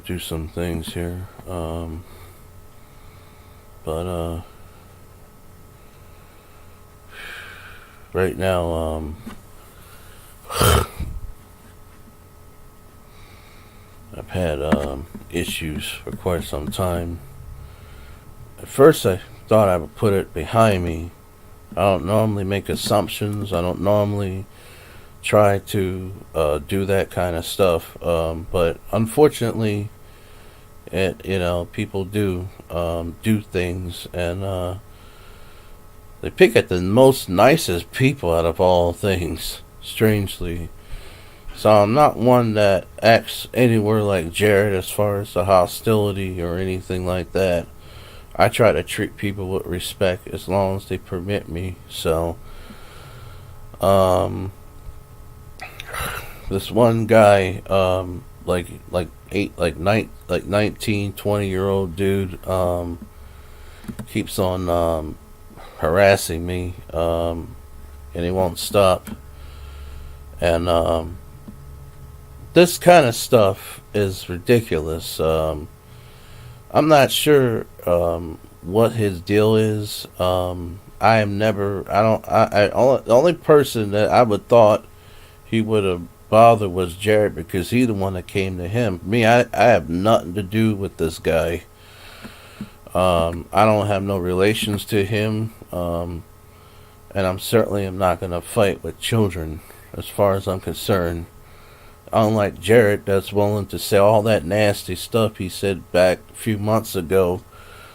do some things here. But right now, I've had issues for quite some time. At first, I thought I would put it behind me. I don't normally make assumptions. I don't normally try to do that kind of stuff. But unfortunately, people do things, and they pick at the most nicest people out of all things. Strangely, so I'm not one that acts anywhere like Jared as far as the hostility or anything like that. I try to treat people with respect as long as they permit me. So, um, this one guy, like 19, 20 year old dude, keeps on harassing me, and he won't stop. And this kind of stuff is ridiculous. I'm not sure what his deal is. I am never. I don't. The only person that I would thought he would have bothered was Jared because he's the one that came to him. Me, I have nothing to do with this guy. I don't have no relations to him, and I'm certainly am not gonna fight with children, as far as I'm concerned. Unlike Jared, that's willing to say all that nasty stuff he said back a few months ago,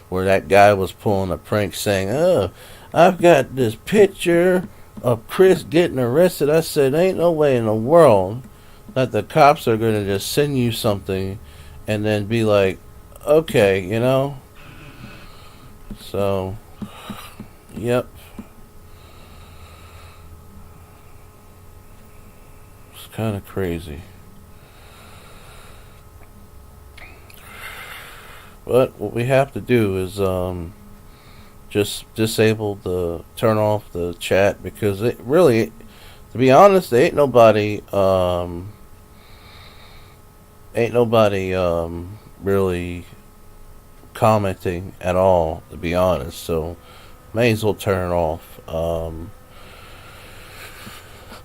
where that guy was pulling a prank saying, "Oh, I've got this picture of Chris getting arrested." I said, "Ain't no way in the world that the cops are gonna just send you something and then be like, okay, you know." So, yep, it's kind of crazy. But what we have to do is just turn off the chat, because it really, to be honest, there ain't nobody really commenting at all, to be honest. So may as well turn it off.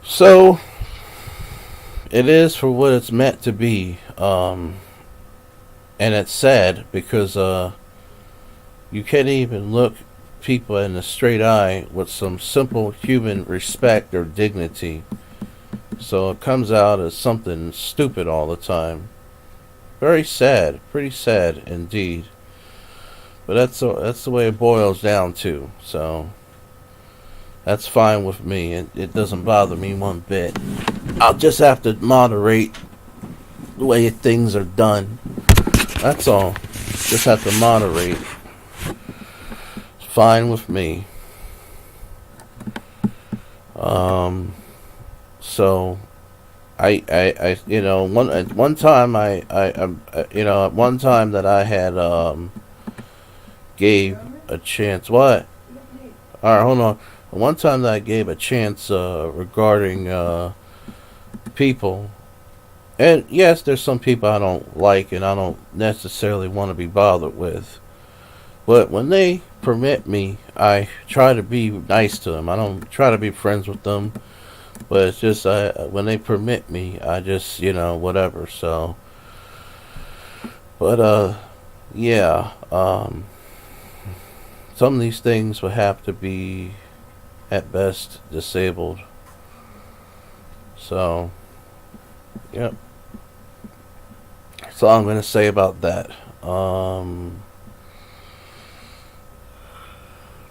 So it is for what it's meant to be. And it's sad because you can't even look people in the straight eye with some simple human respect or dignity. So it comes out as something stupid all the time. Very sad, pretty sad indeed. But that's the way it boils down to. So that's fine with me. It doesn't bother me one bit. I'll just have to moderate the way things are done. That's all. Just have to moderate. It's fine with me. So at one time at one time that I had gave a chance. What? All right, hold on. One time that I gave a chance regarding people. And yes, there's some people I don't like and I don't necessarily want to be bothered with. But when they permit me, I try to be nice to them. I don't try to be friends with them. But it's just when they permit me, I just, whatever. So, but yeah, some of these things would have to be, at best, disabled. So, yep. That's all I'm gonna say about that.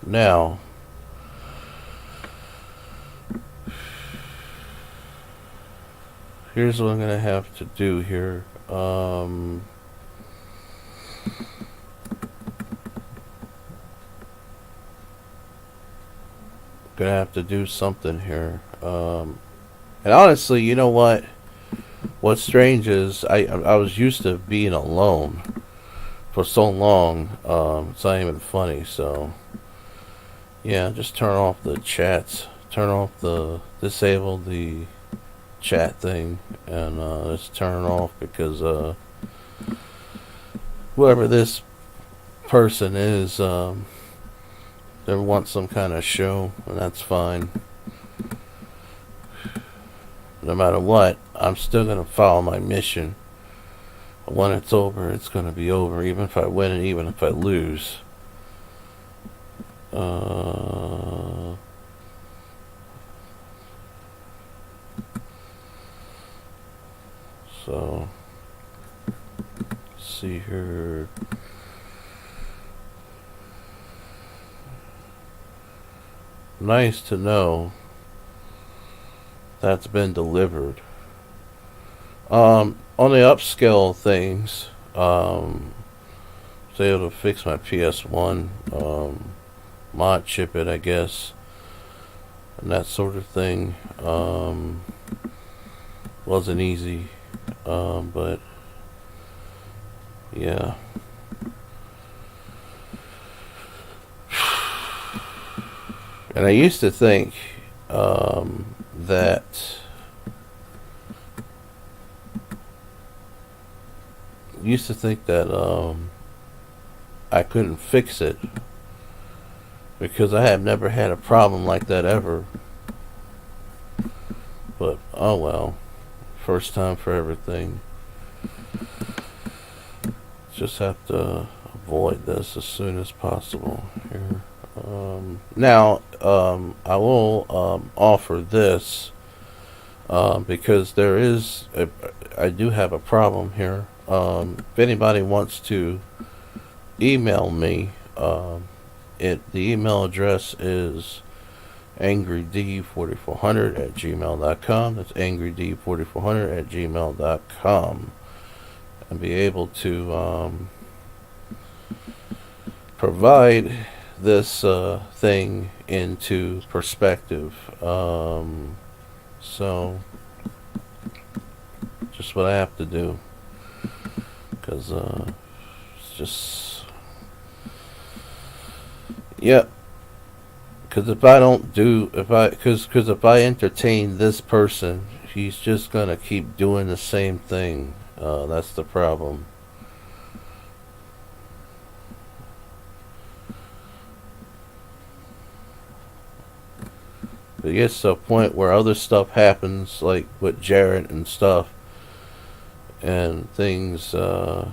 Now, here's what I'm gonna have to do here. Gonna have to do something here. And honestly, you know what? What's strange is I was used to being alone for so long. It's not even funny. So yeah, just turn off the chats. Disable the chat thing, and just turn it off because whoever this person is, they want some kind of show, and that's fine. No matter what, I'm still going to follow my mission. When it's over, it's going to be over, even if I win and even if I lose. So, see here. Nice to know that's been delivered. On the upscale things, was able to fix my PS1, mod chip it, I guess, and that sort of thing. Wasn't easy, but yeah. And I used to think that I couldn't fix it because I have never had a problem like that ever. But oh well, first time for everything. Just have to avoid this as soon as possible here. Now, I will offer this because I do have a problem here. If anybody wants to email me, the email address is angryd4400@gmail.com. That's angryd4400@gmail.com, and be able to provide this thing into perspective. So just what I have to do, because it's just, yeah. Because if I entertain this person, he's just gonna keep doing the same thing. That's the problem. It gets to a point where other stuff happens, like with Jared and stuff, and things, we'll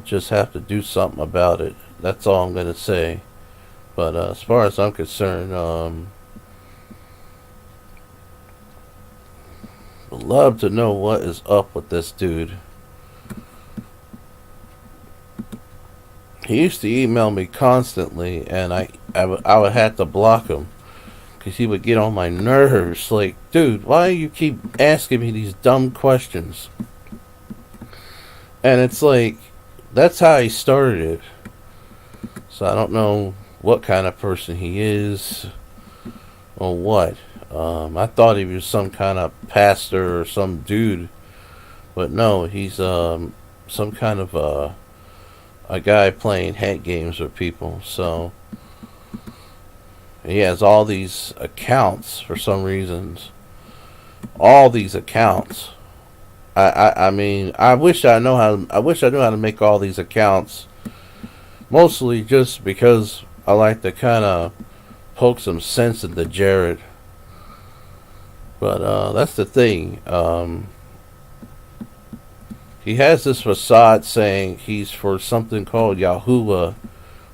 just have to do something about it. That's all I'm gonna say. But as far as I'm concerned, would love to know what is up with this dude. He used to email me constantly, and I would have to block him because he would get on my nerves. Like, dude, why do you keep asking me these dumb questions? And it's like, that's how he started it. So I don't know what kind of person he is or what. I thought he was some kind of pastor or some dude, but no, he's some kind of a guy playing head games with people. So he has all these accounts for some reasons. All these accounts. I mean, I wish I knew how to make all these accounts. Mostly just because I like to kind of poke some sense into Jared. But that's the thing. He has this facade saying he's for something called Yahuwah,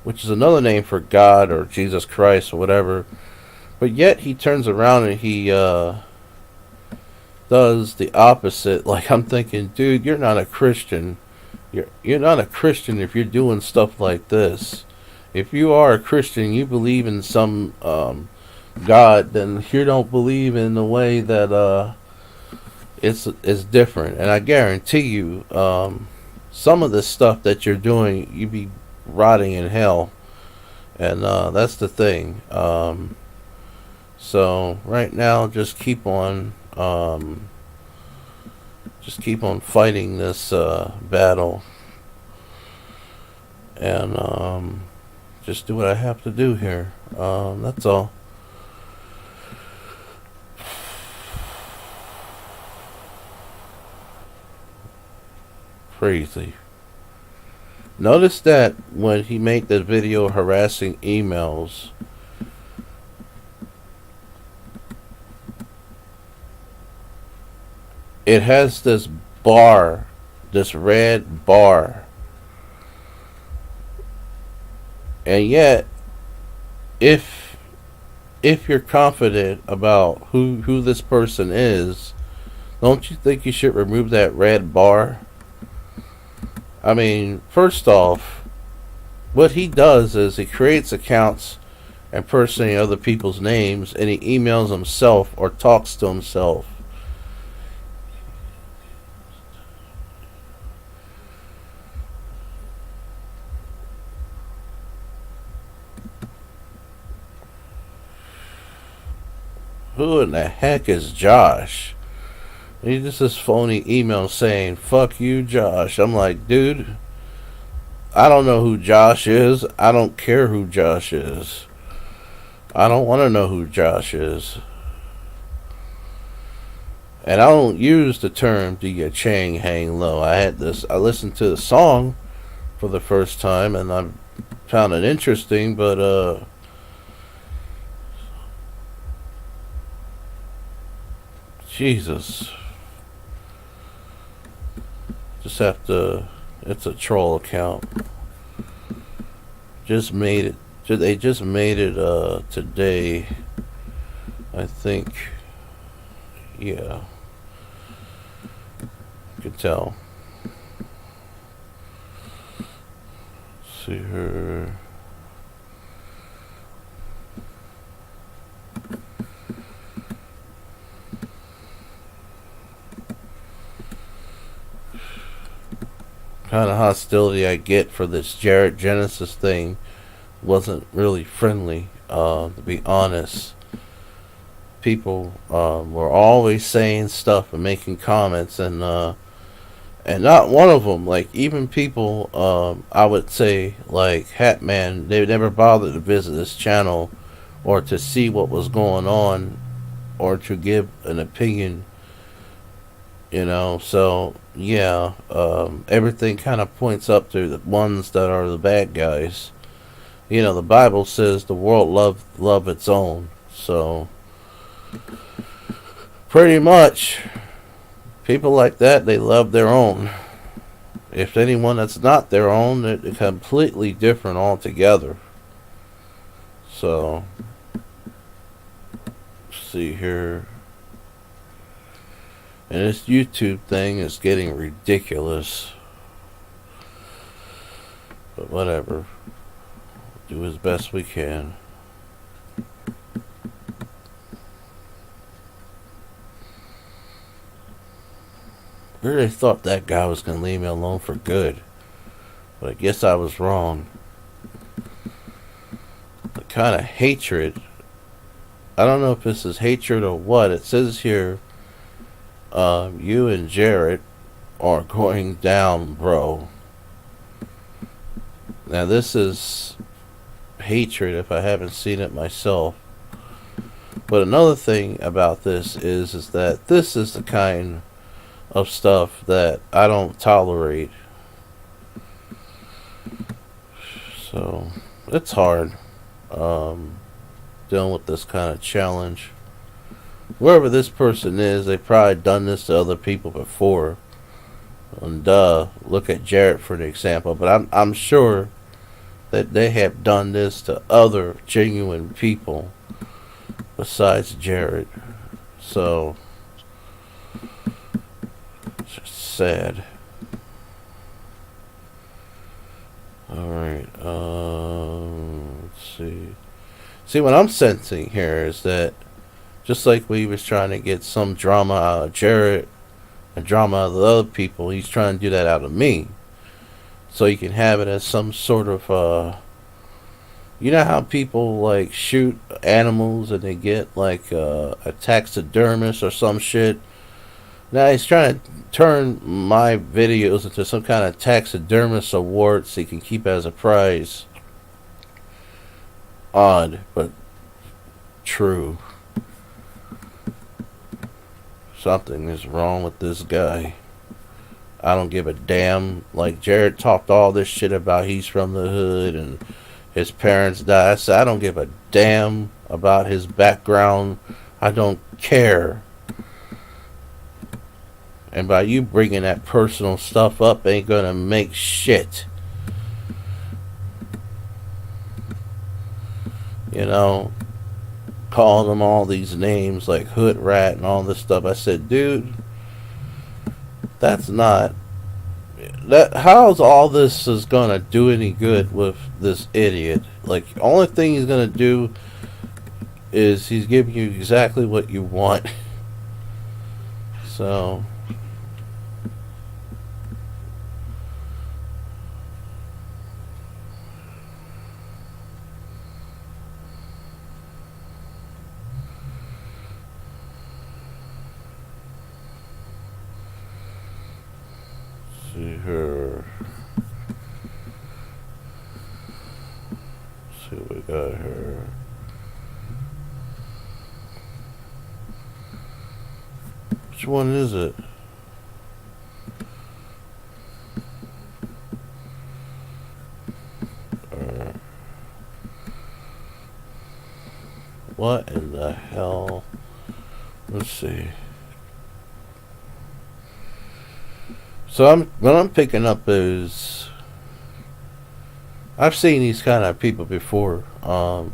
which is another name for God or Jesus Christ or whatever. But yet he turns around and he does the opposite. Like, I'm thinking, dude, you're not a Christian. You're not a Christian if you're doing stuff like this. If you are a Christian, you believe in some God, then you don't believe in the way that it's different. And I guarantee you, some of the stuff that you're doing, you be rotting in hell. And that's the thing. So right now, just keep on fighting this battle, and just do what I have to do here. That's all. crazy. Notice that when he made the video harassing emails, it has this bar, this red bar. And yet, if you're confident about who this person is, don't you think you should remove that red bar? I mean, first off, what he does is he creates accounts impersonating other people's names, and he emails himself or talks to himself. Who in the heck is Josh? He just this phony email saying, fuck you, Josh. I'm like, dude, I don't know who Josh is. I don't care who Josh is. I don't want to know who Josh is. And I don't use the term "do your chain hang low." I listened to the song for the first time and I found it interesting, but Jesus. Just have to. It's a troll account. Just made it. They just made it today. I think. Yeah. You can tell. See her. Kind of hostility I get for this Jared Genesis thing wasn't really friendly, to be honest. People were always saying stuff and making comments, and not one of them, like even people, I would say, like Hatman, they never bothered to visit this channel or to see what was going on or to give an opinion, so yeah, everything kind of points up to the ones that are the bad guys. The Bible says the world love its own, so pretty much people like that, they love their own. If anyone that's not their own, they're completely different altogether. So let's see here. And this YouTube thing is getting ridiculous. But whatever. Do as best we can. I really thought that guy was going to leave me alone for good. But I guess I was wrong. The kind of hatred. I don't know if this is hatred or what. It says here, you and Jared are going down, bro. Now this is hatred if I haven't seen it myself. But another thing about this is that this is the kind of stuff that I don't tolerate. So it's hard dealing with this kind of challenge. Whoever this person is, they've probably done this to other people before. And look at Jared for an example. But I'm sure that they have done this to other genuine people besides Jared. So it's just sad. Alright, let's see. See, what I'm sensing here is that just like we was trying to get some drama out of Jared and drama out of the other people, he's trying to do that out of me. So you can have it as some sort of, you know how people like shoot animals and they get like a taxidermist or some shit? Now he's trying to turn my videos into some kind of taxidermist award so he can keep it as a prize. Odd, but true. Something is wrong with this guy. I don't give a damn. Like, Jared talked all this shit about he's from the hood and his parents died. I said, I don't give a damn about his background. I don't care. And by you bringing that personal stuff up ain't gonna make shit. You know, calling them all these names like hood rat and all this stuff. I said, dude, that's not that. How's all this is gonna do any good with this idiot? Like, only thing he's gonna do is he's giving you exactly what you want. So see her. See what we got here. Which one is it? What in the hell? Let's see. So what I'm picking up is, I've seen these kind of people before.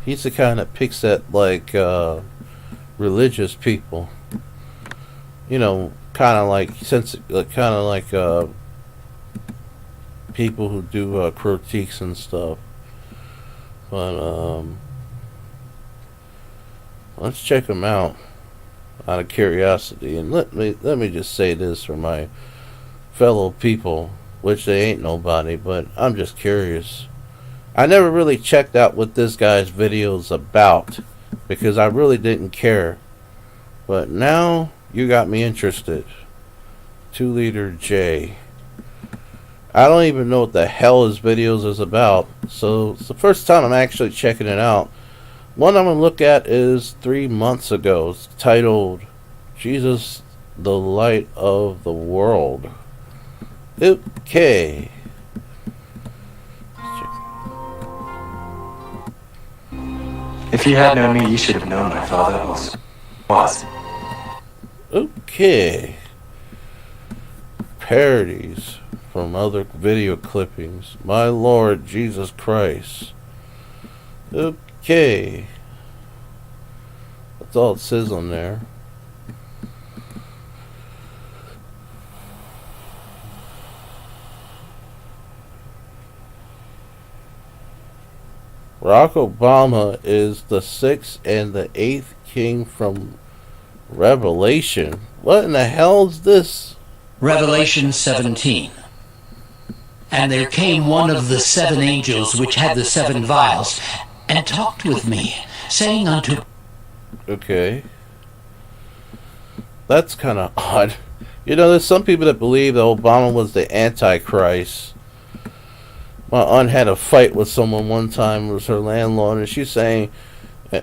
He's the kind that picks at like religious people. You know, kind of like people who do critiques and stuff. But let's check them out out of curiosity. And let me just say this for my fellow people, which they ain't nobody, but I'm just curious. I never really checked out what this guy's video's about because I really didn't care. But now you got me interested. 2 Liter J. I don't even know what the hell his videos is about. So it's the first time I'm actually checking it out. One I'm going to look at is 3 months ago. It's titled Jesus, the Light of the World. Okay. If you had known me, you should have known my father was. Okay. Parodies from other video clippings. My Lord Jesus Christ. Okay. That's all it says on there. Barack Obama is the 6th and the 8th king from Revelation. What in the hell is this? Revelation 17. And there came one of the 7 angels which had the 7 vials, and talked with me, saying unto... Okay. That's kind of odd. You know, there's some people that believe that Obama was the Antichrist. My aunt had a fight with someone one time. It was her landlord, and she's saying,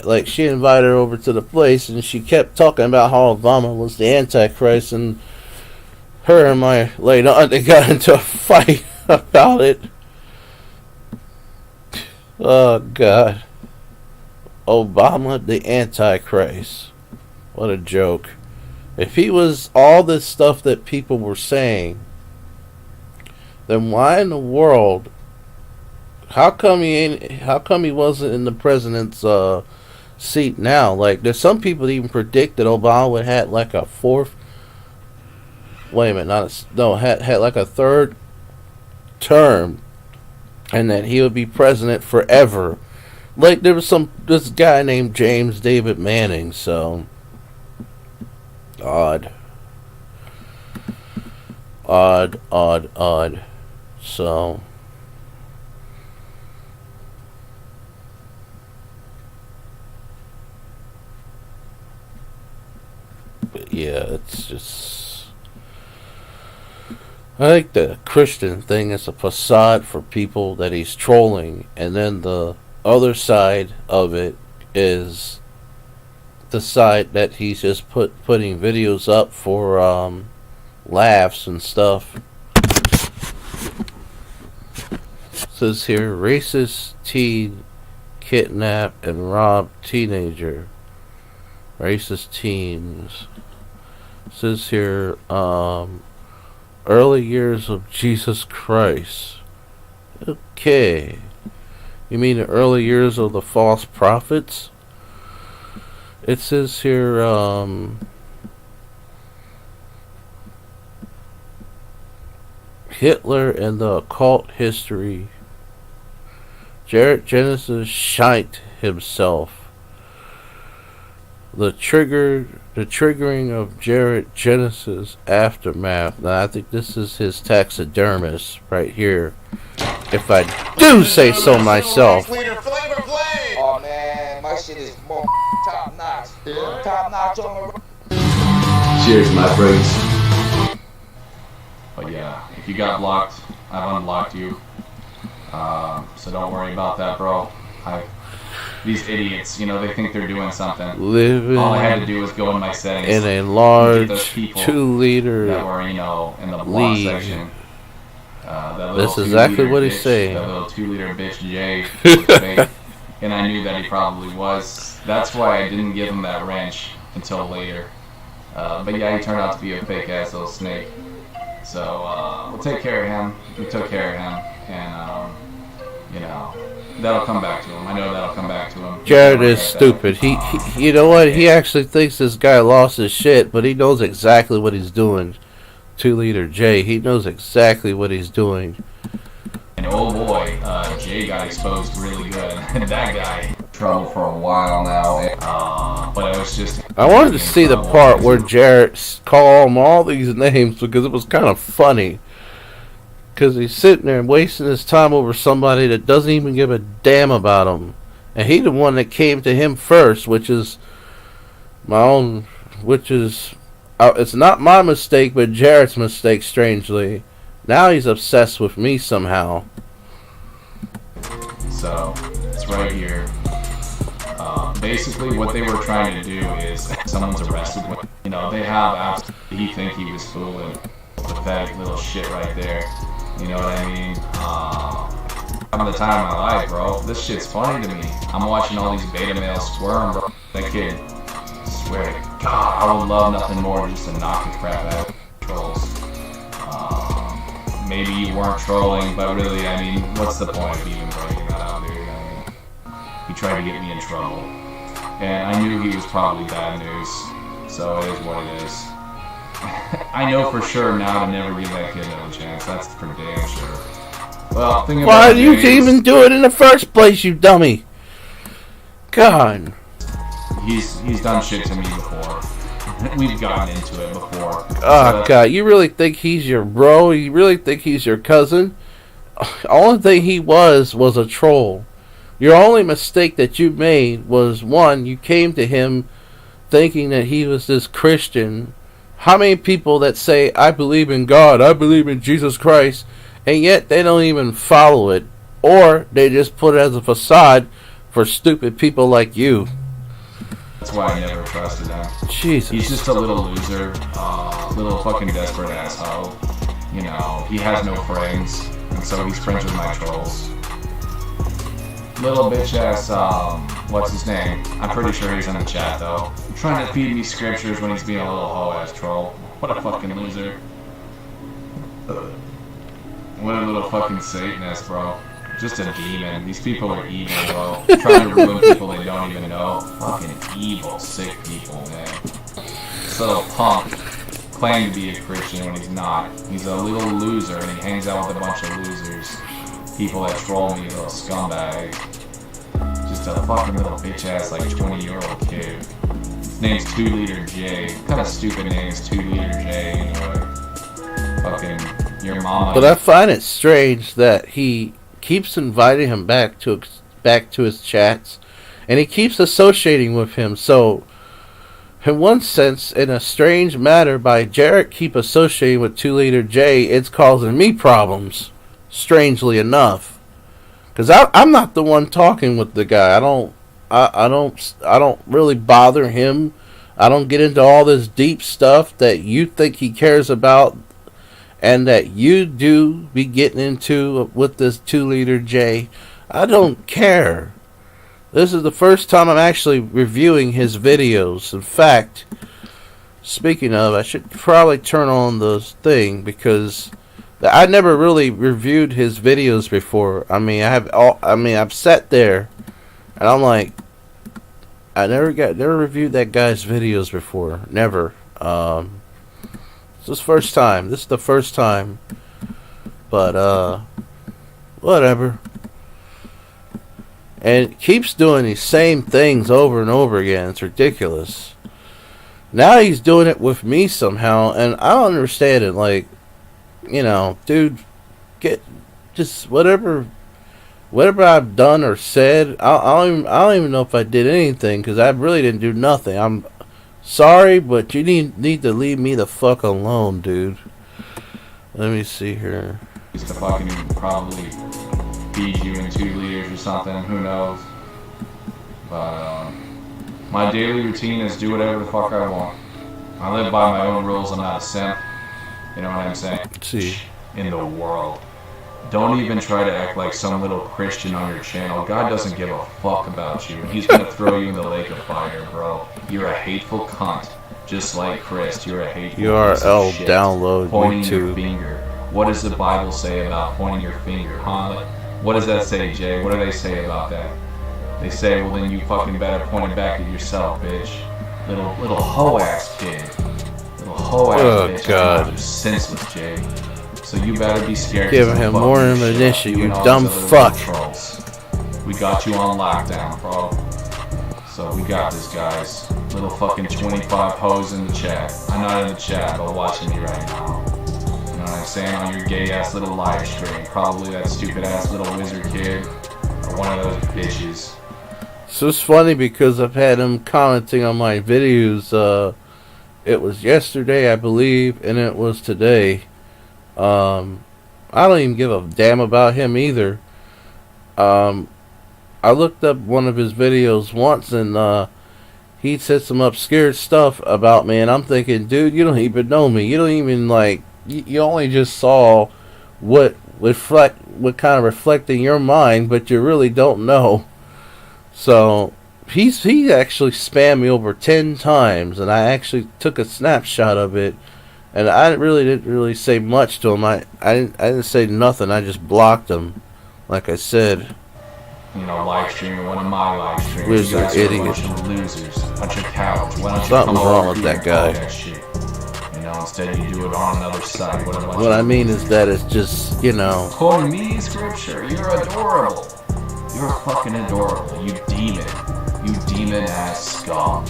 like, she invited her over to the place, and she kept talking about how Obama was the Antichrist, and her and my late aunt, they got into a fight about it. Oh, God. Obama, the Antichrist. What a joke. If he was all this stuff that people were saying, then why in the world... How come he wasn't in the president's seat now? Like, there's some people that even predict that Obama would have like a fourth. Wait a minute, had like a third term, and that he would be president forever. Like, there was this guy named James David Manning. So odd. So. But yeah, it's just... I think the Christian thing is a facade for people that he's trolling, and then the other side of it is the side that he's just putting videos up for laughs and stuff. says here, racist teen kidnap and rob teenager. Racist teens. Says here, early years of Jesus Christ. Okay. You mean the early years of the false prophets? It says here, Hitler and the occult history. Jared Genesis shanked himself. The triggering of Jared Genesis aftermath. Now I think this is his taxidermist right here. If I do say so myself. Oh man, my shit is more top notch. Top notch on the. Cheers, my friends. But yeah, if you got blocked, I've unblocked you. So don't worry about that, bro. These idiots, they think they're doing something. Living All I had to do was go in my settings in a large those people 2-liter that were, in the block league. section. That's exactly what he's saying. That little 2-liter bitch Jay was fake, and I knew that he probably was. That's why I didn't give him that wrench until later. But yeah, he turned out to be a fake ass little snake. So we'll take care of him. We took care of him, and that'll come back to him. I know that'll come back to him. Jared is stupid. He you know what? He actually thinks this guy lost his shit, but he knows exactly what he's doing. 2-liter J. He knows exactly what he's doing. And oh boy, Jay got exposed really good. And that guy trouble for a while now. But it was just. I wanted to see the part where Jared called him all these names because it was kind of funny. Because he's sitting there and wasting his time over somebody that doesn't even give a damn about him. And he the one that came to him first, which is it's not my mistake, but Jared's mistake, strangely. Now he's obsessed with me somehow. So, it's right here. Basically, what they were trying to do is, someone's arrested. They have he think he was fooling. Pathetic little shit right there. You know what I mean? I'm the time of my life, bro. This shit's funny to me. I'm watching all these beta males squirm, bro. That kid, swear to God, I would love nothing more just to knock the crap out of trolls. Maybe you weren't trolling, but really, what's the point of even breaking that out, dude? He tried to get me in trouble. And I knew he was probably bad news, so it is what it is. I know for sure now to never give that kid another chance. That's for damn sure. Well, why do you even do it in the first place, you dummy? God. He's done shit to me before. We've gotten into it before. Oh, God. You really think he's your bro? You really think he's your cousin? Only thing he was a troll. Your only mistake that you made was, one, you came to him thinking that he was this Christian. How many people that say, I believe in God, I believe in Jesus Christ, and yet they don't even follow it, or they just put it as a facade for stupid people like you. That's why I never trusted him. Jesus. He's just a little loser, little fucking desperate asshole. He has no friends, and so he's friends with my trolls. Little bitch ass, what's his name? I'm pretty sure he's in the chat though. Trying to feed me scriptures when he's being a little hoe ass troll. What a fucking loser. What a little fucking Satanist, bro. Just a demon. These people are evil, bro. Trying to ruin people they don't even know. Fucking evil, sick people, man. This little punk claimed to be a Christian when he's not. He's a little loser and he hangs out with a bunch of losers. People that troll me, little scumbag. Just a fucking little bitch ass, like 20-year-old kid. His name's 2-liter J. What kind of stupid name is 2-liter J, anyway? Fucking your mama. But I find it strange that he keeps inviting him back to his chats, and he keeps associating with him. So, in one sense, in a strange manner, by Jarrett keep associating with 2-liter J, it's causing me problems. Strangely enough, because I'm not the one talking with the guy. I don't really bother him. I don't get into all this deep stuff that you think he cares about. and that you do be getting into with this 2-liter J, I don't care. This is the first time I'm actually reviewing his videos. In fact, speaking of, I should probably turn on the thing because I never really reviewed his videos before. I mean, I've sat there and I'm like, I never reviewed that guy's videos before. Never. This is first time. This is the first time. But whatever. And it keeps doing these same things over and over again. It's ridiculous. Now he's doing it with me somehow, and I don't understand it. Like, you know, dude, get just whatever I've done or said. I don't even know if I did anything because I really didn't do nothing. I'm sorry, but you need to leave me the fuck alone, dude. Let me see here. Used to fucking probably feed you in 2 liters or something. Who knows? But my daily routine is do whatever the fuck I want. I live by my own rules. I'm not a simp. You know what I'm saying? Let's see. In the world. Don't even try to act like some little Christian on your channel. God doesn't give a fuck about you, and he's gonna throw you in the lake of fire, bro. You're a hateful cunt. Just like Chris, you're a hateful URL piece of shit. download Pointing YouTube. your finger. What does the Bible say about pointing your finger, huh? Like, what does that say, Jay? What do they say about that? They say, well then you fucking better point it back at yourself, bitch. Little hoe-ass kid. Little hoe-ass bitch. God. You're senseless, Jay. So you better be scared. Giving him more ammunition, you dumb fuck. We got you on lockdown, bro. So we got this, guys. Little fucking 25 hoes in the chat. I'm not in the chat, but watching me right now. You know what I'm saying? On your gay ass little live stream. Probably that stupid ass little wizard kid. Or one of those bitches. So it's funny because I've had him commenting on my videos. It was yesterday, I believe, and it was today. I don't even give a damn about him either. I looked up one of his videos once, and he said some obscure stuff about me, and I'm thinking, dude, you don't even know me. You don't even like. You only just saw what kind of reflect in your mind, but you really don't know. So he actually spammed me over 10 times, and I actually took a snapshot of it. And I didn't really say much to him. I didn't say nothing. I just blocked him, like I said. You know, live streaming one of my live streams. Wizard You guys are idiot. a bunch of losers, a bunch of cowards. Why don't you Something's come wrong over with here that and call guy. that shit? You know, instead you do it on another site. What I mean is that it's just, you know. Quoting me scripture, you're adorable. You're fucking adorable. You demon. You demon ass scum.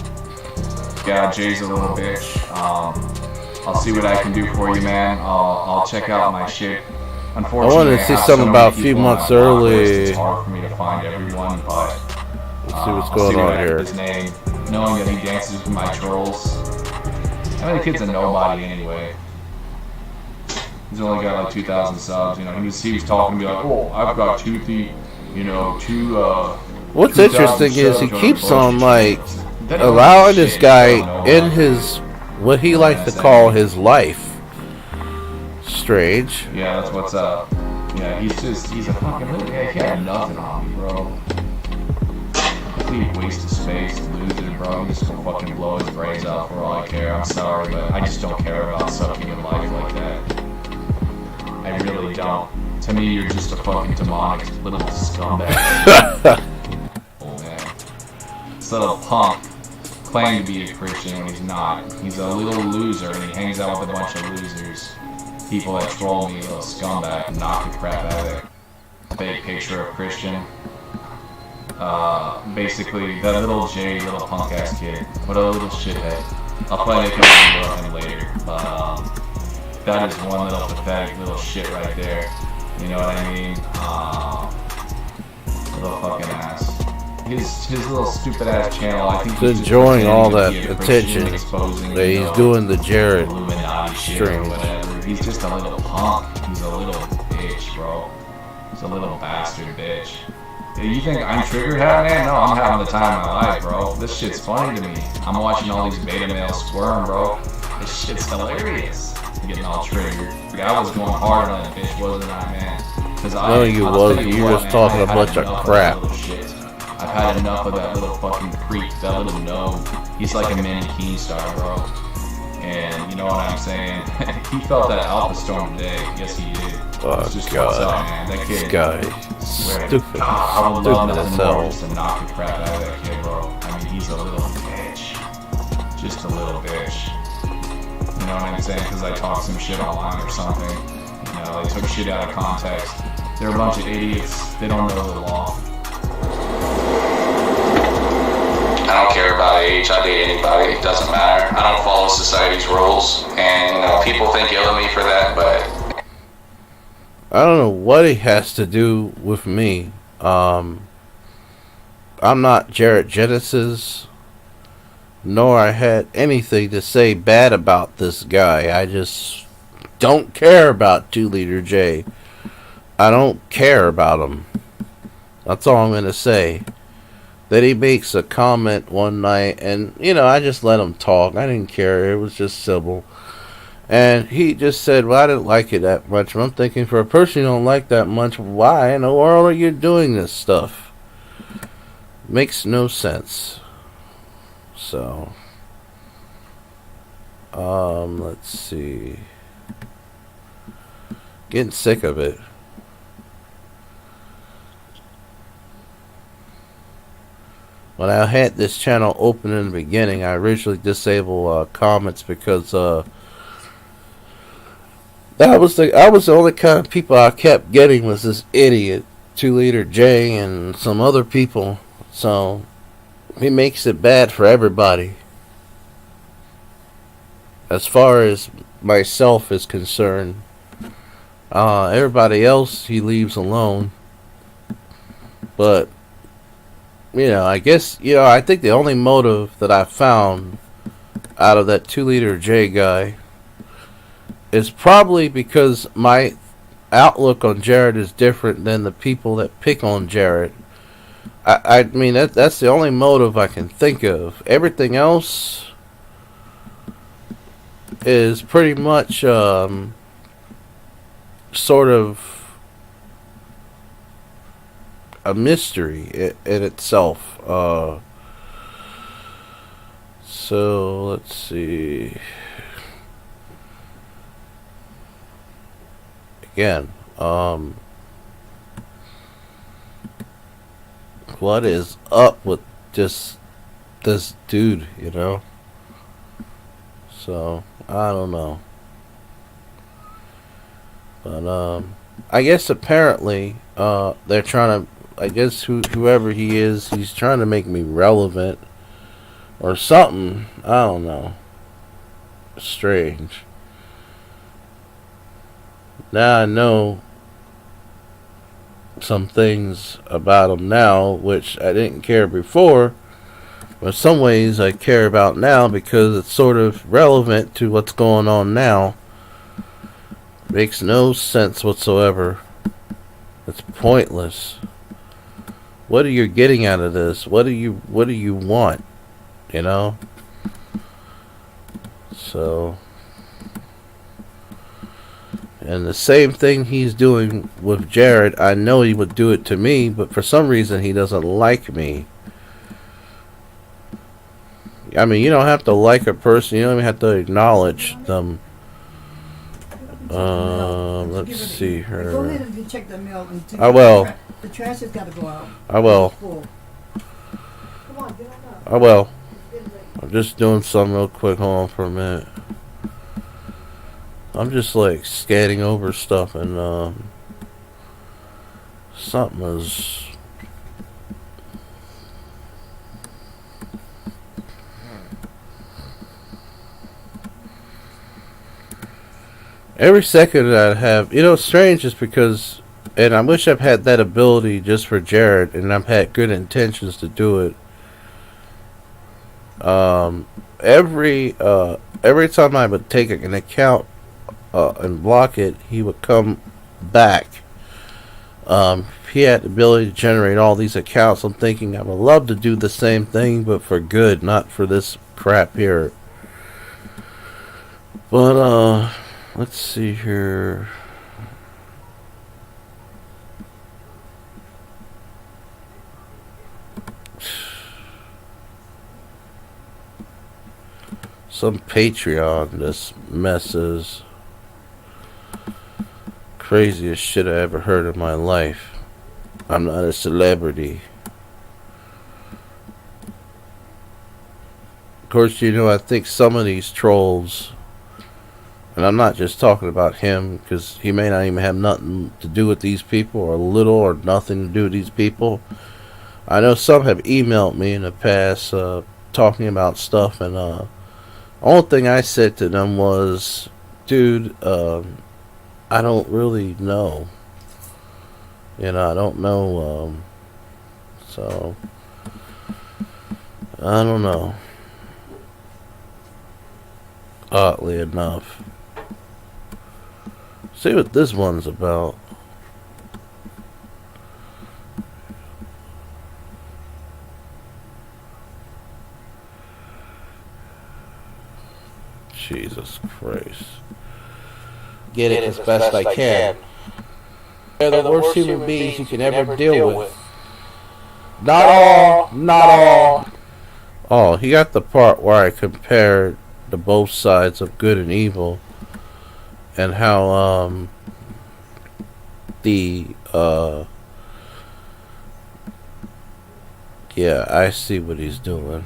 Yeah, Jay's a little bitch. I'll see what I can do for you, man. I'll check out my shit. Unfortunately, I wanted to see something about a few months early. It's hard for me to find everyone, but Let's see what's I'll going see what on I here. his name, knowing that he dances with my trolls. I mean, the kid's a nobody anyway. He's only got like 2,000 subs. You know, he was talking to me like, oh, I've got two. What's 2,000 interesting is he subs keeps on a on bunch like of channels. That allowing shit, this guy you don't know in about his what he likes to call his life. Strange. Yeah, that's what's up. Yeah, he's a fucking little guy. He had nothing on me, bro. Complete waste of space, loser, bro. He's just gonna fucking blow his brains out for all I care. I'm sorry, but I just don't care about sucking in life like that. I really don't. To me, you're just a fucking demonic little scumbag. Oh man. This little punk claimed to be a Christian when he's not. He's a little loser and he hangs out with a bunch of losers. People that troll me, little scumbag, knock the crap out of it. Fake picture of Christian. Basically, that little J, little punk ass kid. What a little shithead. I'll probably make a video of him later, but that is one little pathetic little shit right there. You know what I mean? Little fucking ass. His little stupid ass channel, I think He's he's enjoying just all pretending that to be a Christian, attention exposing, that you he's know, doing the Jared Illuminati shit or streams. whatever. He's just a little punk. He's a little bitch, bro. He's a little bastard bitch. You think I'm triggered happy, man? No, I'm having the time of my life, bro. This shit's funny to me. I'm watching all these beta males squirm, bro. This shit's hilarious. I'm getting all triggered. I was going hard on that bitch, wasn't I, man? Because No, you wasn't. You were just talking a bunch of crap. I've had enough of that little fucking creep, that little gnome. He's like a mini Keenstar, bro. And you know what I'm saying? He felt that alpha storm today. Yes, he did. Oh, It's just God. what's up, man. That kid. This guy. Swear to Stupid. God, I would love Stupid nothing as more hell. just to knock the crap out of that kid, bro. I mean, he's a little bitch. Just a little bitch. You know what I'm saying? Because I talked some shit online or something. You know, they took shit out of context. They're a bunch of idiots. They don't know the law. I don't care about age. I date anybody. It doesn't matter. I don't follow society's rules. And, you know, people think ill of me for that, but I don't know what he has to do with me. I'm not Jared Genesis, nor I had anything to say bad about this guy. I just don't care about 2 Liter J. I don't care about him. That's all I'm going to say. That he makes a comment one night, and, you know, I just let him talk. I didn't care. It was just civil. And he just said, well, I didn't like it that much. And I'm thinking, for a person you don't like that much, why in the world are you doing this stuff? Makes no sense. So, let's see. Getting sick of it. When I had this channel open in the beginning, I originally disabled comments because I was the only kind of people I kept getting was this idiot 2 Liter J and some other people. So he makes it bad for everybody. As far as myself is concerned, everybody else he leaves alone. But you know, I guess, you know, I think the only motive that I found out of that 2 Liter J guy is probably because my outlook on Jared is different than the people that pick on Jared. I mean, that's the only motive I can think of. Everything else is pretty much sort of a mystery in itself. So let's see. Again, what is up with just this dude, you know? So I don't know. But I guess apparently they're trying to, I guess whoever he is, he's trying to make me relevant or something. I don't know. Strange. Now I know some things about him now, which I didn't care before. But in some ways I care about now because it's sort of relevant to what's going on now. Makes no sense whatsoever. It's pointless. What are you getting out of this? What do you want? You know? So, and the same thing he's doing with Jared, I know he would do it to me, but for some reason he doesn't like me. I mean, you don't have to like a person, you don't even have to acknowledge them. Let's see her. Go ahead and check the mail. And I will. The trash has got to go out. I will. I will. I'm just doing something real quick. Hold on for a minute. I'm just like scanning over stuff and something is. Every second I have, you know, it's strange is because, and I wish I've had that ability just for Jared, and I've had good intentions to do it. Every time I would take an account and block it, he would come back. He had the ability to generate all these accounts. I'm thinking I would love to do the same thing, but for good, not for this crap here. But Let's see here. Some Patreon just messes. Craziest shit I ever heard in my life. I'm not a celebrity. Of course, you know, I think some of these trolls, and I'm not just talking about him, because he may not even have nothing to do with these people, or little or nothing to do with these people. I know some have emailed me in the past talking about stuff, and only thing I said to them was, dude, I don't really know. You know, I don't know, so, I don't know. Oddly enough. See what this one's about. Jesus Christ. Get it as best I can. They're the worst human beings you can ever deal with. Not all, not all. Oh, he got the part where I compared the both sides of good and evil, and how yeah, I see what he's doing.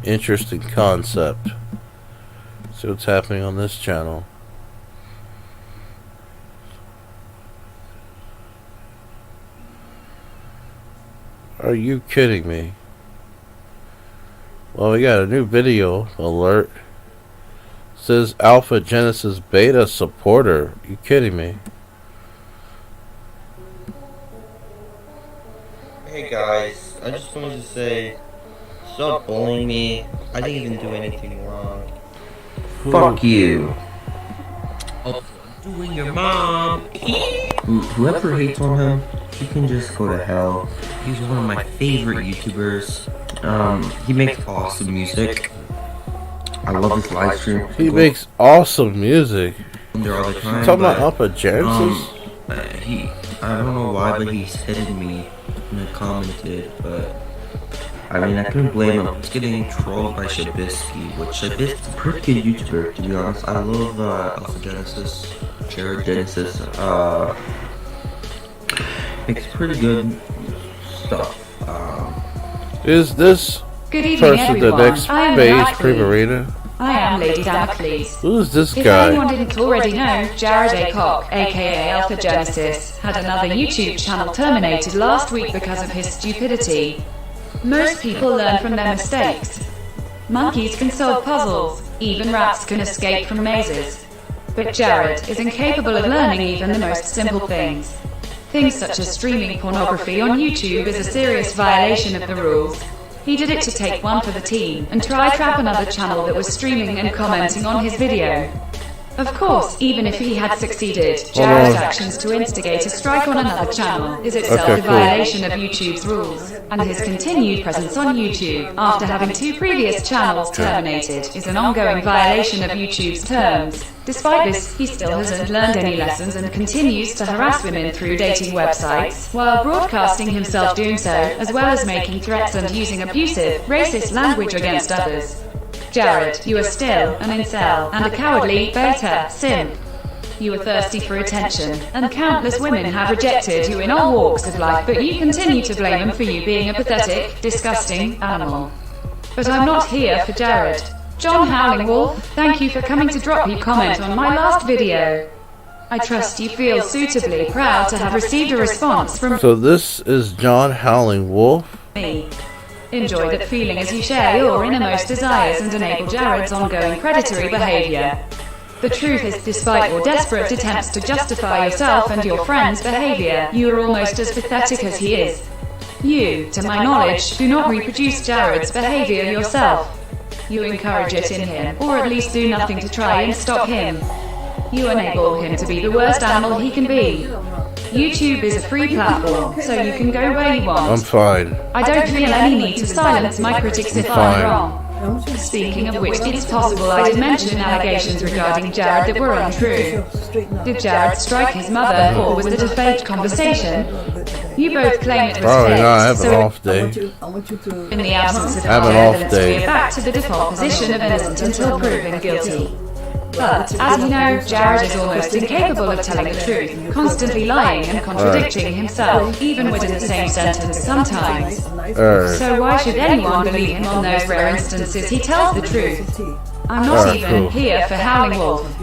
Interesting concept. See what's happening on this channel. Are you kidding me? Well, we got a new video alert. It says Alpha Genesis Beta supporter. You kidding me? Hey guys, I just wanted to say, stop bullying me. I didn't even do anything wrong. Fuck you. Oh, doing your mom. Whoever hates on him, he can just go to hell. He's one of my favorite YouTubers. He makes awesome music. I love his live stream. He makes awesome music. There all the time. Talking about Alpha Genesis? I don't know why, but he hated me and commented, but I mean, I couldn't blame him. He's getting trolled by Shabisky, which Shabisky's a pretty good YouTuber, to be honest. I love Alpha Genesis, Jared Genesis. Makes pretty good stuff. Is this Good evening, person the everyone. next I am Space Primarina? I am Lady Damocles. Who's this If guy? anyone didn't already know, Jared Acock, aka Alpha Genesis, had another YouTube channel terminated last week because of his stupidity. Most people learn from their mistakes. Monkeys can solve puzzles, even rats can escape from mazes. But Jared is incapable of learning even the most simple things. Things such as streaming pornography on YouTube is a serious violation of the rules. He did it to take one for the team, and try trap another channel that was streaming and commenting on his video. Of course, even if he had succeeded, Jared's actions to instigate a strike on another channel is itself a violation of YouTube's rules, and his continued presence on YouTube, after having 2 previous channels terminated, is an ongoing violation of YouTube's terms. Despite this, he still hasn't learned any lessons and continues to harass women through dating websites, while broadcasting himself doing so, as well as making threats and using abusive, racist language against others. Jared, you are still an incel and a cowardly beta simp. You are thirsty for attention, and countless women have rejected you in all walks of life, but you continue to blame them for you being a pathetic, disgusting animal. But I'm not here for Jared. John Howling Wolf, thank you for coming to drop your comment on my last video. I trust you feel suitably proud to have received a response from So this is John Howling Wolf. me. Enjoy that feeling as you share your innermost desires and enable Jared's ongoing predatory behavior. The truth is, despite your desperate attempts to justify yourself and your friend's behavior, you are almost as pathetic as he is. You, to my knowledge, do not reproduce Jared's behavior yourself. You encourage it in him, or at least do nothing to try and stop him. You enable him to be the worst animal he can be. YouTube is a free platform, so you can go where you want. I'm fine. I don't feel any need to silence my critics if I'm wrong. Speaking of which, it's possible I did mention allegations regarding Jared that were untrue. Did Jared strike his mother, or was it a faked conversation? You both claim it was Probably faked, not. I have so an off day. in the absence of Have an any off evidence, day. we are back to the default position of innocent until proven guilty. But, as you know, Jared is almost incapable of telling the truth, constantly lying and contradicting himself, even within the same sentence sometimes. So why should anyone believe him on those rare instances he tells the truth? I'm not even here for Howling Wolf.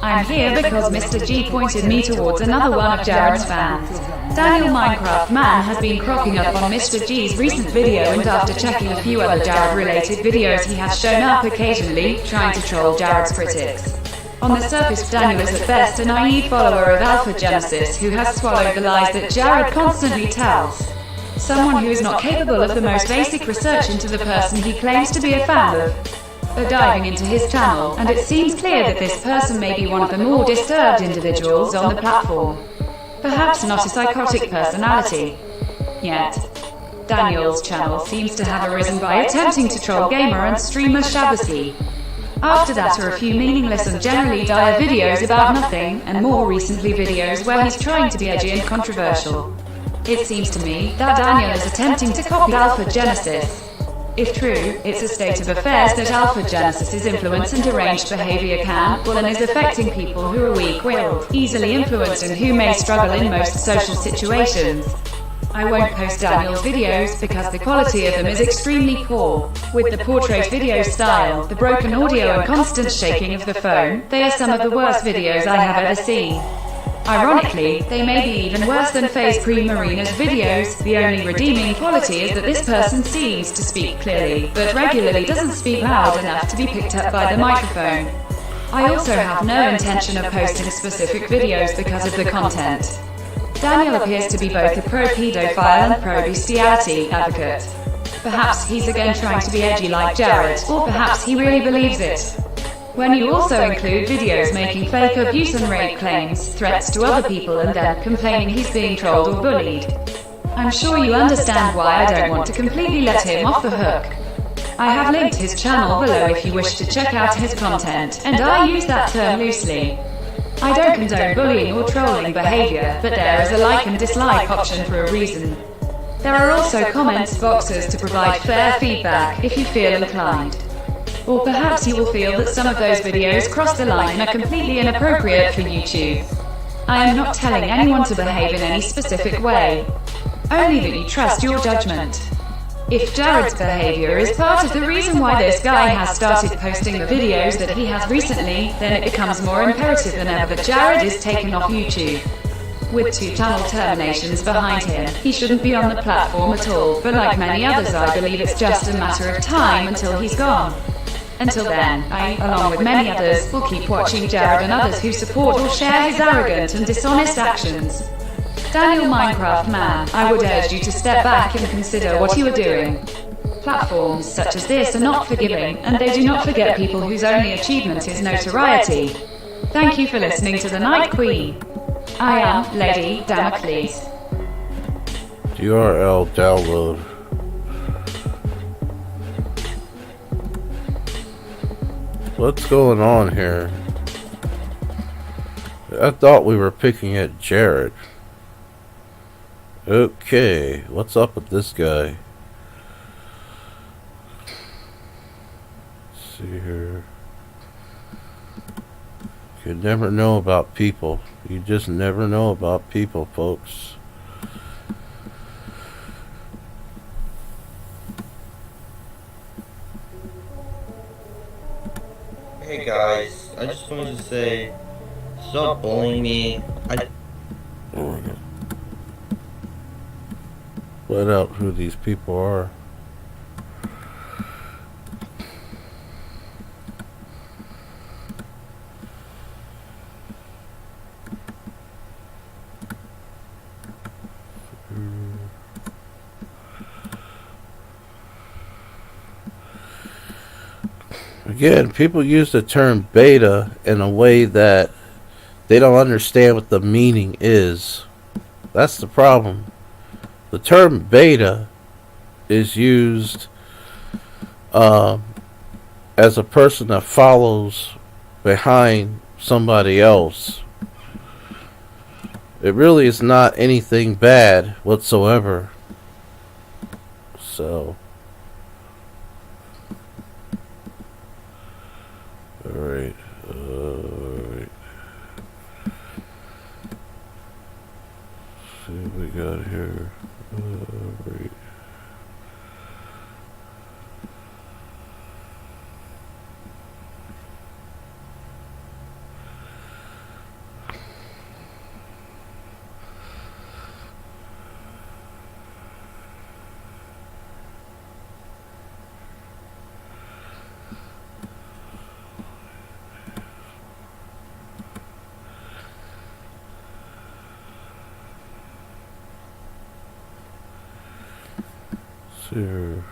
I'm here because Mr. G pointed me towards another one of Jared's fans. Daniel Minecraft Man has been cropping up on Mr. G's recent video, and after checking a few other Jared-related videos, he has shown up occasionally, trying to troll Jared's critics. On the surface, Daniel is at best a naive follower of Alpha Genesis who has swallowed the lies that Jared constantly tells. Someone who is not capable of the most basic research into the person he claims to be a fan of. Diving into his channel, and it seems clear that this person may be one of the more disturbed individuals on the platform. Perhaps not a psychotic personality. Yet. Daniel's channel seems to have arisen by attempting to troll gamer and streamer Shabasky. After that are a few meaningless and generally dire videos about nothing, and more recently videos where he's trying to be edgy and controversial. It seems to me that Daniel is attempting to copy Alpha Genesis. If true, it's a state of affairs that Alpha Genesis's influence and deranged behavior can, well, and is affecting people who are weak-willed, easily influenced, and who may struggle in most social situations. I won't post Daniel's videos because the quality of them is extremely poor. With the portrait video style, the broken audio and constant shaking of the phone, they are some of the worst videos I have ever seen. Ironically, they may be even worse than FaZe Pre-Marina's videos. The only redeeming quality is that this person seems to speak clearly, but regularly doesn't speak loud enough to be picked up by the microphone. I also have no intention of posting specific videos because of the content. Daniel appears to be both a pro-pedophile and pro-bestiality advocate. Perhaps he's again trying to be edgy like Jared, or perhaps he really believes it. When you also include videos making fake abuse and rape claims, threats to other people, and then complaining he's being trolled or bullied, I'm sure you understand why I don't want to completely let him off the hook. I have linked his channel below if you wish to check out his content, and I use that term loosely. I don't condone bullying or trolling behavior, but there is a like and dislike option for a reason. There are also comments boxes to provide fair feedback if you feel inclined. Or perhaps you will feel that some of those videos cross the line and are completely inappropriate for YouTube. I am not telling anyone to behave in any specific way. Only that you trust your judgment. If Jared's behavior is part of the reason why this guy has started posting the videos that he has recently, then it becomes more imperative than ever that Jared is taken off YouTube. With 2 channel terminations behind him, he shouldn't be on the platform at all, but like many others I believe it's just a matter of time until he's gone. Until then, I, along with many others, will keep watching Jared and others who support or share his arrogant and dishonest actions. Daniel Minecraft Man, I would urge you to step back and consider what you are doing. Platforms such as this are not forgiving, and they do not forget people whose only achievement is notoriety. Thank you for listening to the Night Queen. I am Lady Damocles. URL download. What's going on here? I thought we were picking at Jared. Okay, what's up with this guy? Let's see here. You never know about people. You just never know about people, folks. Hey guys, I just wanted to say, stop bullying me. Let out who these people are. Again, people use the term beta in a way that they don't understand what the meaning is. That's the problem. The term beta is used as a person that follows behind somebody else, it really is not anything bad whatsoever. So, alright, alright. See what we got here. Alright. See here.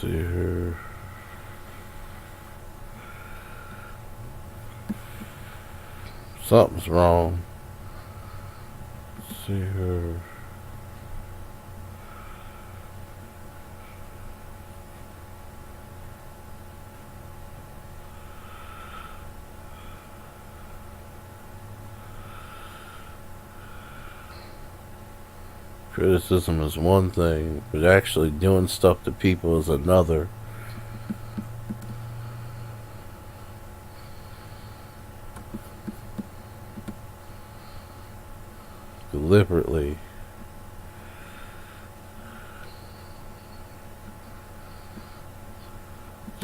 See here. Something's wrong. See here. Criticism is one thing, but actually doing stuff to people is another. Deliberately.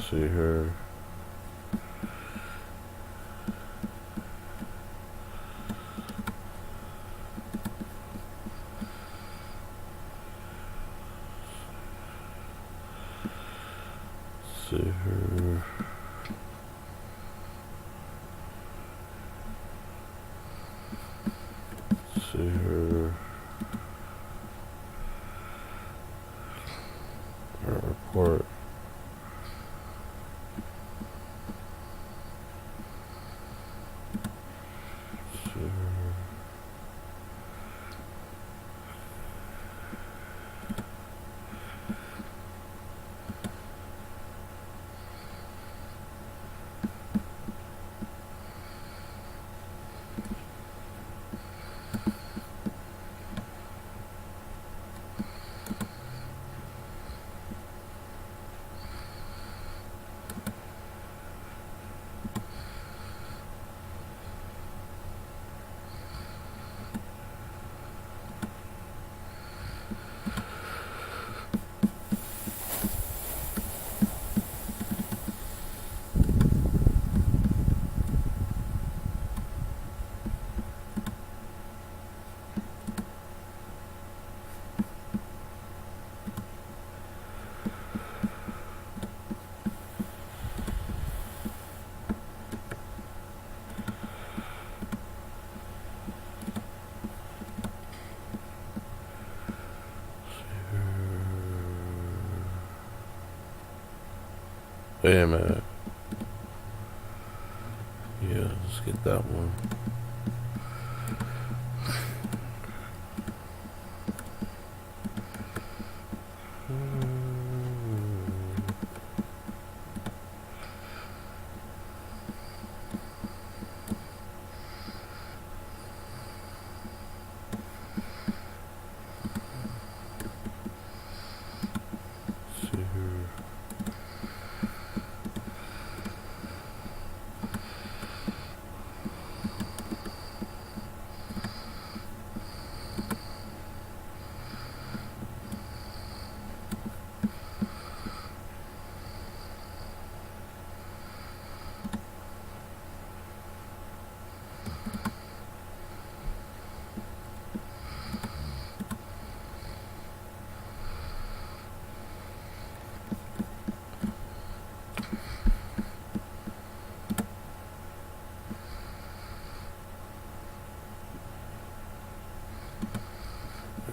See her. See her. See her. Her report. See her. Wait a minute. Yeah, let's get that one. See here.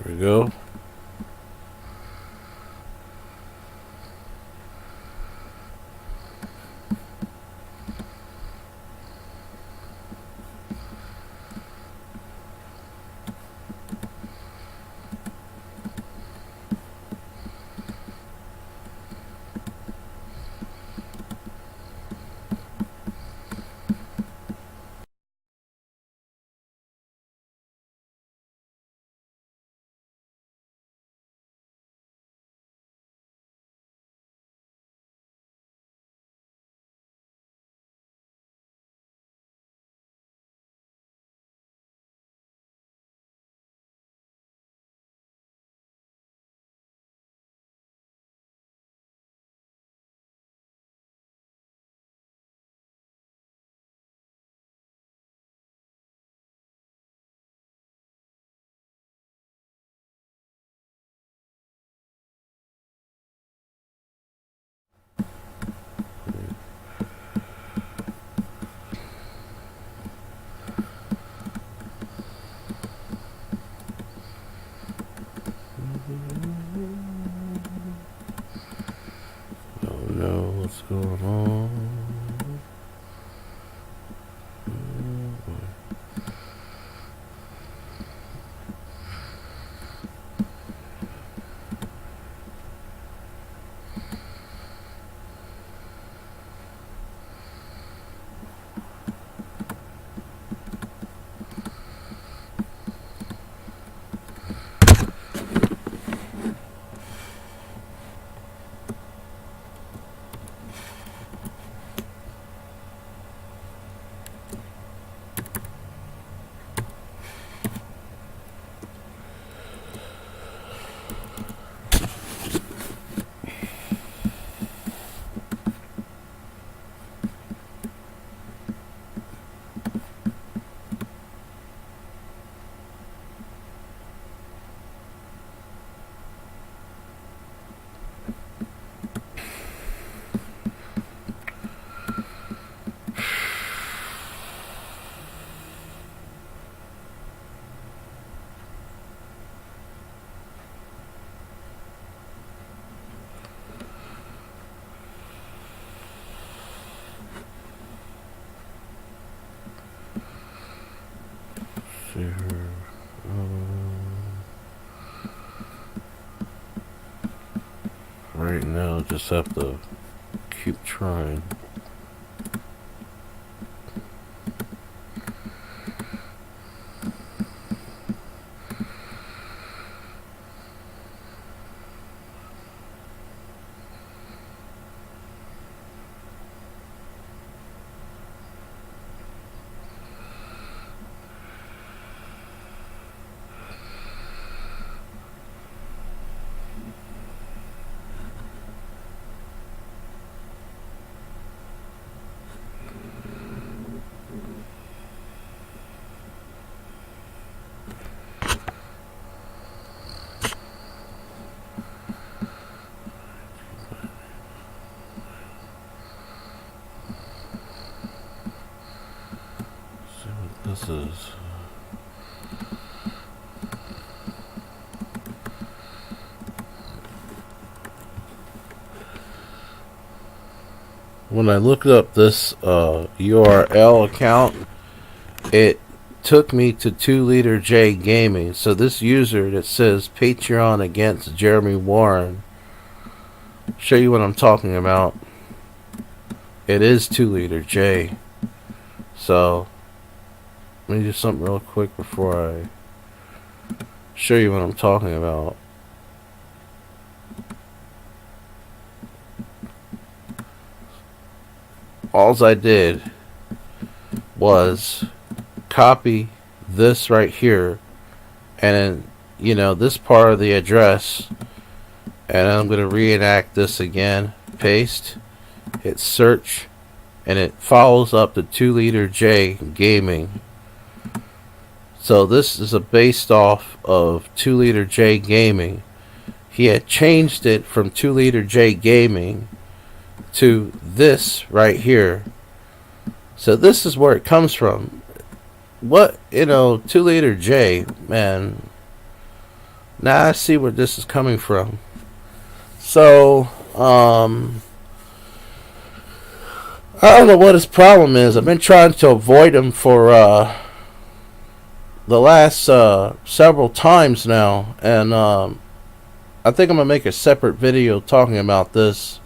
There we go. going on? Right now, just have to keep trying. See what this is. When I looked up this URL account, it took me to 2Liter J Gaming. So this user that says Patreon against Jeremy Warren, show you what I'm talking about. It is 2Liter J. So let me do something real quick before I show you what I'm talking about. Alls I did was copy this right here, and then, you know, this part of the address, and I'm going to reenact this again. Paste, hit search, and it follows up the 2Liter J Gaming. So this is based off of 2Liter J Gaming. He had changed it from 2Liter J Gaming to this right here. So this is where it comes from. What, you know, 2Liter J, man. Now I see where this is coming from. So, I don't know what his problem is. I've been trying to avoid him for the last several times now, and I think I'm gonna make a separate video talking about this.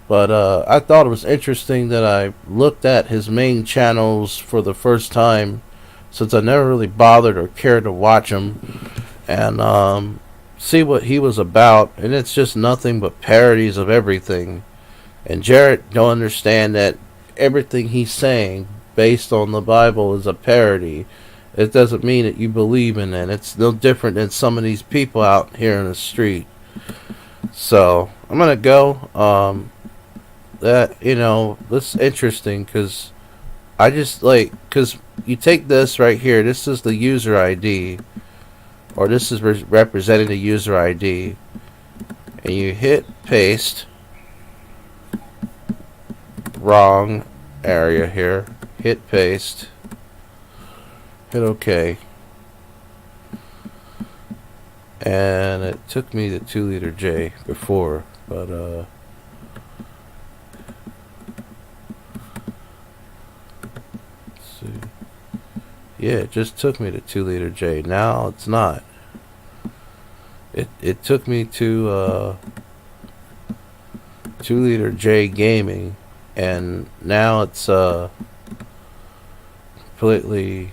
But I thought it was interesting that I looked at his main channels for the first time, since I never really bothered or cared to watch him, and see what he was about. And it's just nothing but parodies of everything. And Jarrett don't understand that everything he's saying based on the Bible is a parody. It doesn't mean that you believe in it. It's no different than some of these people out here in the street. So I'm gonna go. That, you know, this is interesting because I just like, because you take this right here, this is the user ID, or this is representing the user ID, and you hit paste, wrong area here, hit paste, hit OK, and it took me to 2Liter J before, but Yeah, it just took me to 2 Liter J. Now it's not. It took me to 2 Liter J Gaming, and now it's completely,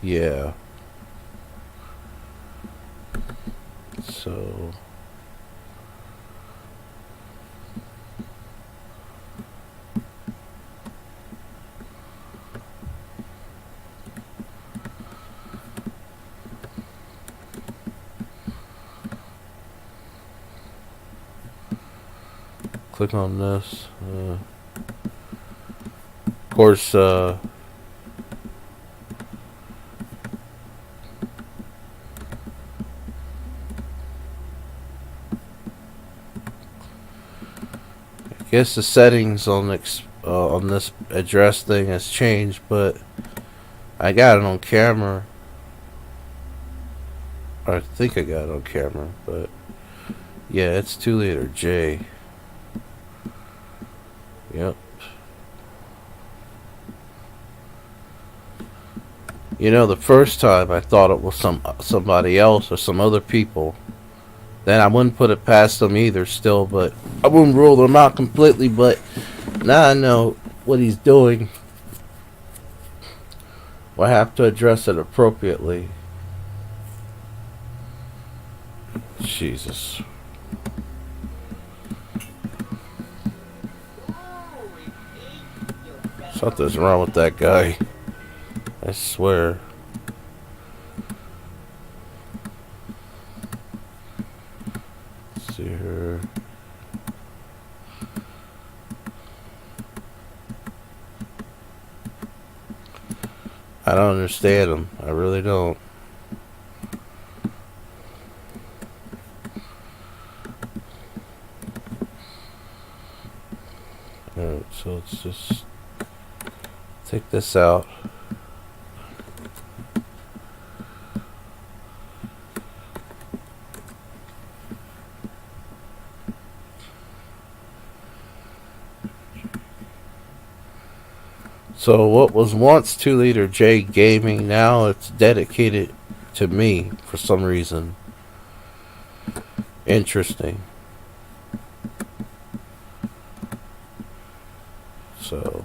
yeah. So click on this. Of course, I guess the settings on this address thing has changed, but I got it on camera. I think I got it on camera, but yeah, it's 2 Liter J. Yep. You know, the first time I thought it was somebody else or some other people. Then I wouldn't put it past them either still, but I wouldn't rule them out completely, but now I know what he's doing. We'll have to address it appropriately. Jesus. Something's wrong with that guy. I swear. Let's see here. I don't understand him. I really don't. Alright, so let's just take this out. So what was once 2 Liter J Gaming, now it's dedicated to me for some reason. Interesting. So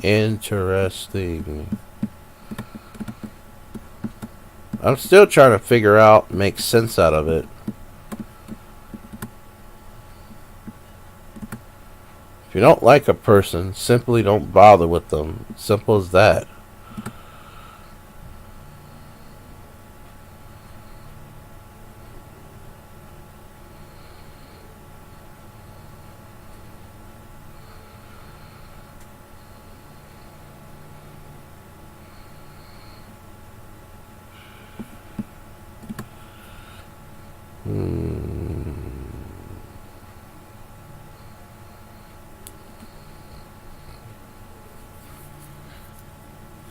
interesting. I'm still trying to figure out, make sense out of it. If you don't like a person, simply don't bother with them. Simple as that.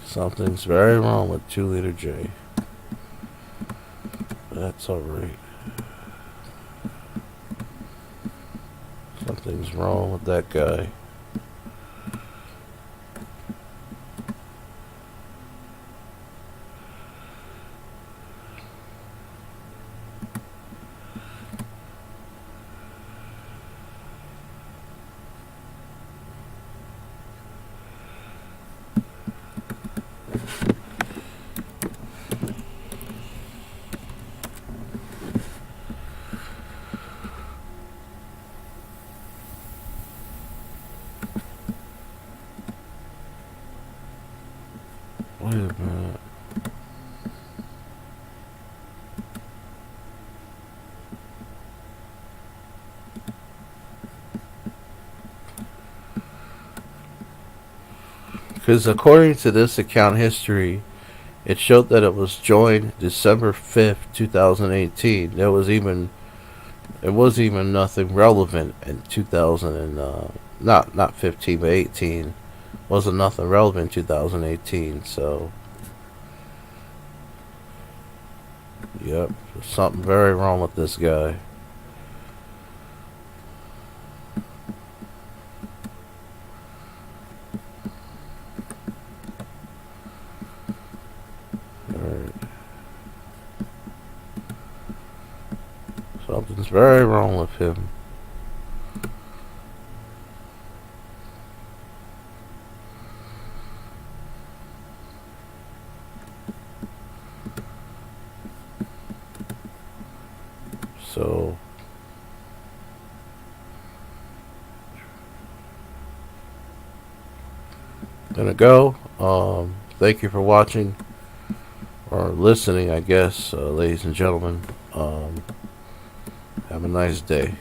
Something's very wrong with 2 Liter J. That's alright. Something's wrong with that guy. Wait a minute. Because according to this account history, it showed that it was joined December 5th, 2018. It was even nothing relevant in 2000 and not 15 but 18. Wasn't nothing relevant in 2018. So yep, there's something very wrong with this guy. Something's very wrong with him. So gonna go. Thank you for watching or listening, I guess, ladies and gentlemen. Have a nice day.